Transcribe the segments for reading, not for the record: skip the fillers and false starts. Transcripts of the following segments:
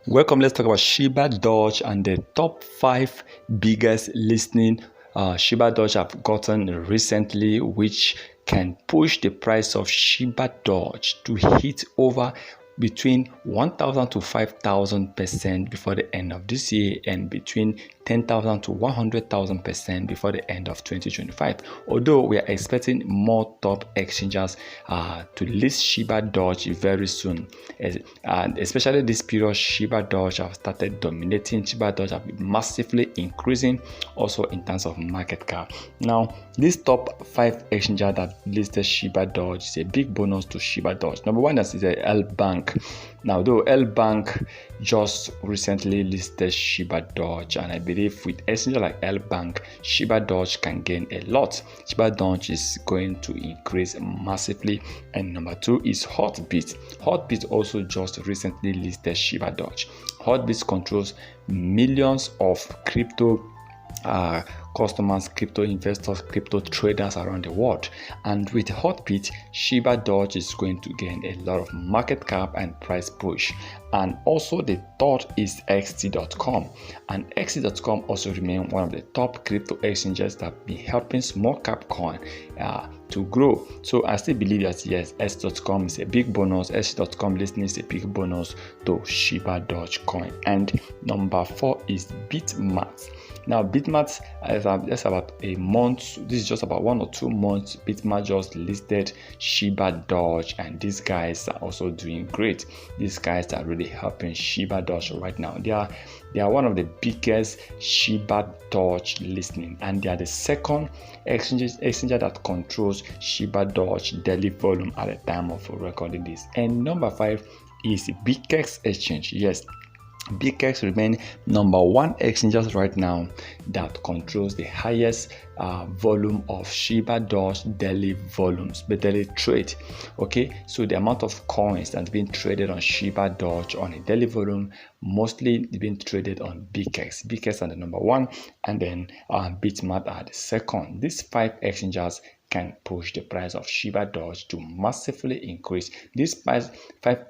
Welcome. Let's talk about Shibadoge and the top 5 biggest listening Shibadoge have gotten recently, which can push the price of Shibadoge to hit over between 1,000 to 5,000% before the end of this year, and between 10,000 to 100,000% before the end of 2025. Although we are expecting more top exchanges to list Shibadoge very soon, and especially this period, Shibadoge have started dominating. Shibadoge have been massively increasing, also in terms of market cap. Now, this top 5 exchanges that listed Shibadoge is a big bonus to Shibadoge. Number one is the L Bank. Now, though L Bank just recently listed Shibadoge, and I believe with exchanges like L Bank, Shibadoge can gain a lot. Shibadoge is going to increase massively. And number 2 is Hotbit. Hotbit also just recently listed Shibadoge. Hotbit controls millions of crypto customers, crypto investors, crypto traders around the world. And with Hotbit, Shibadoge is going to gain a lot of market cap and price push. And also the third is XT.com, and XT.com also remains one of the top crypto exchanges that have been helping small cap coin to grow. So I still believe that yes, XT.com is a big bonus. XT.com listening is a big bonus to Shibadoge coin. And number 4 is Bitmat. Now, Bitmat is just about a month. This is just about 1 or 2 months. Bitmat just listed Shibadoge, and these guys are also doing great. These guys are really helping Shibadoge right now. They are one of the biggest Shibadoge listening, and they are the second exchange that controls Shibadoge daily volume at the time of recording this. And number 5 is Vickpoint Exchange. Yes, Vickpoint remain number 1 exchanges right now that controls the highest volume of Shibadoge daily volumes, but daily trade. Okay, so the amount of coins that's being traded on Shibadoge on a daily volume mostly being traded on Vickpoint. Vickpoint are the number 1, and then Bitmat are the second. These 5 exchanges can push the price of Shibadoge to massively increase. These 5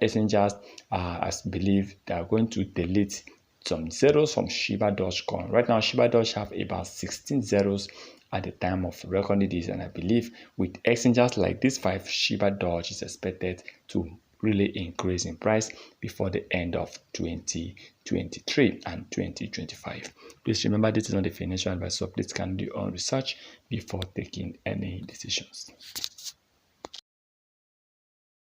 exchanges, I believe, they are going to delete some zeros from Shibadoge coin. Right now, Shibadoge have about 16 zeros at the time of recording this, and I believe with exchanges like these 5, Shibadoge is expected to really increase in price before the end of 2023 and 2025. Please remember, this is not a financial advice, so please can do your own research before taking any decisions.